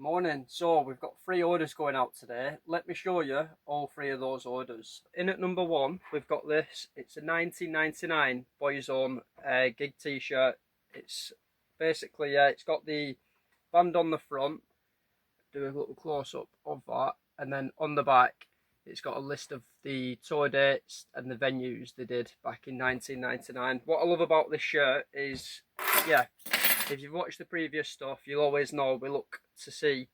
Morning. So we've got 3 orders going out today. Let me show you all 3 of those orders. In at number 1, we've got this. It's a 1999 BOYZONE gig t-shirt. It's basically, it's got the band on the front. Do a little close-up of that. And then on the back, it's got a list of the tour dates and the venues they did back in 1999. What I love about this shirt is, yeah, if you've watched the previous stuff, you'll always know we look to see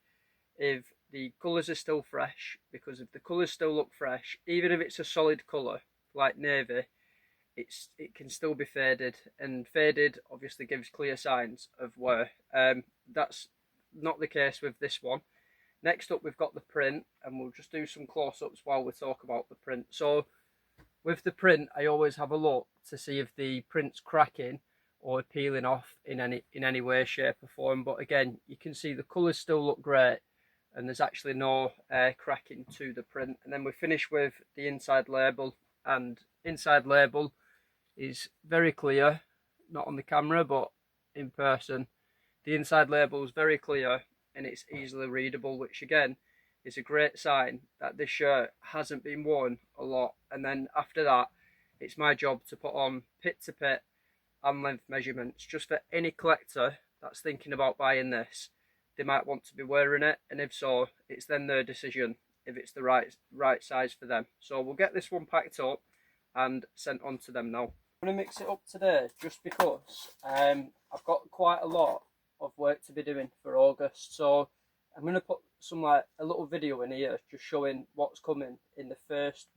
if the colours are still fresh, because if the colours still look fresh, even if it's a solid colour like navy, it can still be faded, and faded obviously gives clear signs of wear. That's not the case with this one. Next up, we've got the print, and we'll just do some close-ups while we talk about the print. So with the print, I always have a look to see if the print's cracking or peeling off in any way, shape or form. But again, you can see the colours still look great, and there's actually no cracking to the print. And then we finish with the inside label, and inside label is very clear, not on the camera but in person. The inside label is very clear and it's easily readable, which again is a great sign that this shirt hasn't been worn a lot. And then after that, it's my job to put on pit to pit and length measurements, just for any collector that's thinking about buying this. They might want to be wearing it, and if so, it's then their decision if it's the right size for them. So we'll get this one packed up and sent on to them now. I'm going to mix it up today just because I've got quite a lot of work to be doing for August. So I'm going to put some a little video in here just showing what's coming in the first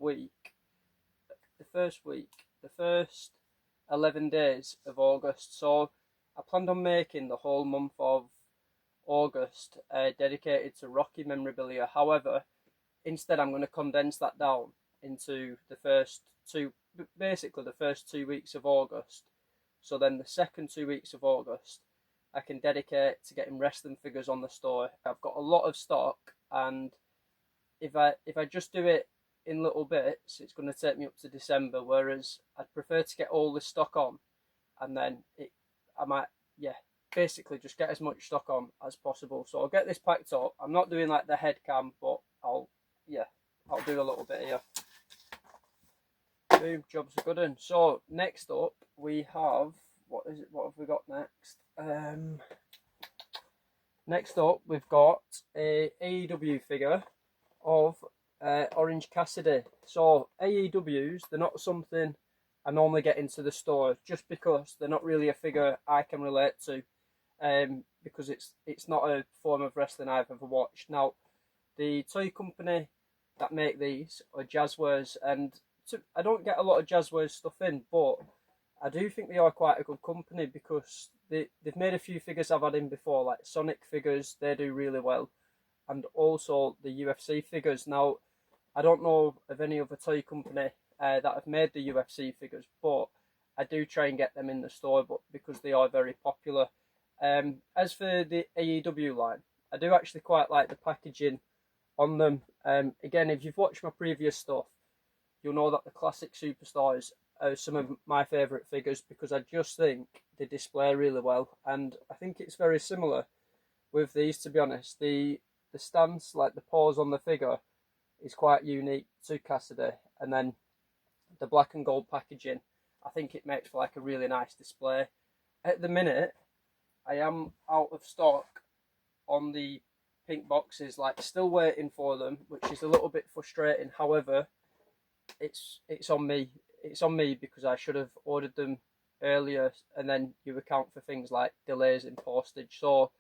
11 days of August. So I planned on making the whole month of August dedicated to Rocky memorabilia. However, instead I'm going to condense that down into the first 2 weeks of August. So then the second 2 weeks of August I can dedicate to getting wrestling figures on the store. I've got a lot of stock, and if I just do it in little bits, it's going to take me up to December, whereas I'd prefer to get all the stock on, and then I might basically just get as much stock on as possible. So I'll get this packed up. I'm not doing like the head cam, but I'll do a little bit here. Boom, job's a good one. So next up we have, what have we got next? Next up we've got a AEW figure of Orange Cassidy. So AEWs, they're not something I normally get into the store, just because they're not really a figure I can relate to, because it's not a form of wrestling I've ever watched. Now, the toy company that make these are Jazzwares, and I don't get a lot of Jazzwares stuff in, but I do think they are quite a good company, because they've made a few figures I've had in before, like Sonic figures. They do really well, and also the UFC figures. Now, I don't know of any other toy company that have made the UFC figures, but I do try and get them in the store, but because they are very popular. As for the AEW line, I do actually quite like the packaging on them. Again, if you've watched my previous stuff, you'll know that the classic superstars are some of my favourite figures, because I just think they display really well, and I think it's very similar with these, to be honest. The stance, like the pose on the figure, is quite unique to Cassidy, and then the black and gold packaging, I think it makes for like a really nice display. At the minute, I am out of stock on the pink boxes, like still waiting for them, which is a little bit frustrating. However, it's on me. It's on me, because I should have ordered them earlier, and then you account for things like delays in postage. So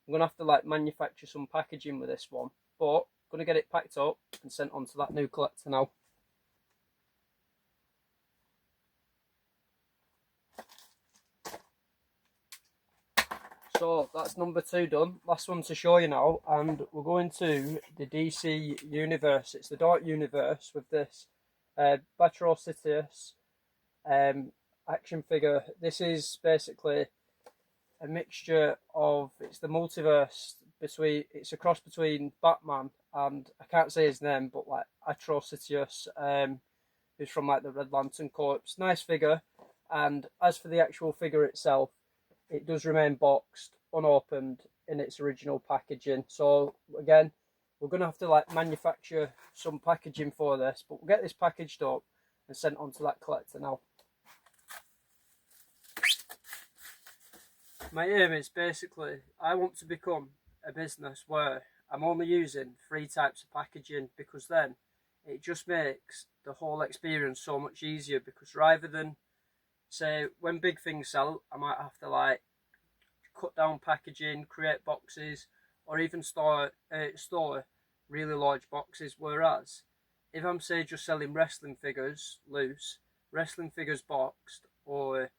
I'm going to have to like manufacture some packaging with this one, but I'm going to get it packed up and sent on to that new collector now. So that's number 2 done. Last one to show you now, and we're going to the DC universe. It's the Dark Universe with this Batrocitus action figure. This is basically a mixture of, it's the multiverse between, it's a cross between Batman and, I can't say his name, but like Atrocitus, who's from like the Red Lantern Corps. Nice figure. And as for the actual figure itself, it does remain boxed, unopened, in its original packaging. So again, we're going to have to like manufacture some packaging for this, but we'll get this packaged up and sent on to that collector now. My aim is basically, I want to become a business where I'm only using 3 types of packaging, because then it just makes the whole experience so much easier. Because rather than, say, when big things sell, I might have to like cut down packaging, create boxes, or even store really large boxes. Whereas if I'm, say, just selling wrestling figures loose, wrestling figures boxed, or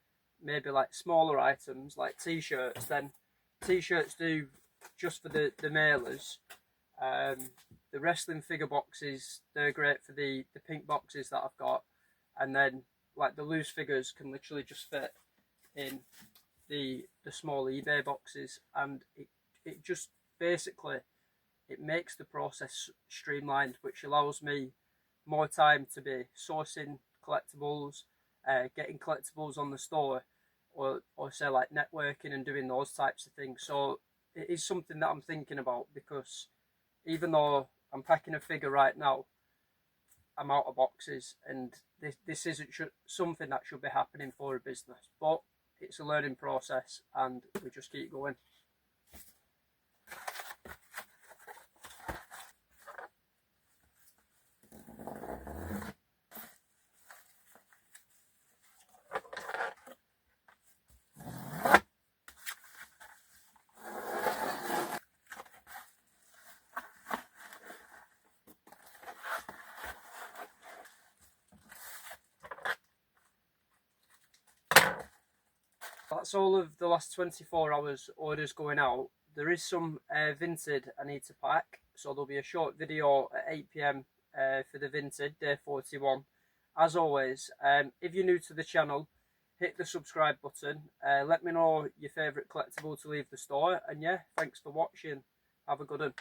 maybe like smaller items like t-shirts, then t-shirts do just for the mailers. The wrestling figure boxes, they're great for the pink boxes that I've got, and then like the loose figures can literally just fit in the small eBay boxes, and it just basically, it makes the process streamlined, which allows me more time to be sourcing collectibles, getting collectibles on the store, or say like networking and doing those types of things. So it is something that I'm thinking about, because even though I'm packing a figure right now, I'm out of boxes, and this isn't something that should be happening for a business, but it's a learning process and we just keep going. That's all of the last 24 hours orders going out. There is some Vinted I need to pack, so there'll be a short video at 8 PM for the Vinted, day 41. As always, if you're new to the channel, hit the subscribe button. Let me know your favourite collectible to leave the store, and yeah, thanks for watching. Have a good one.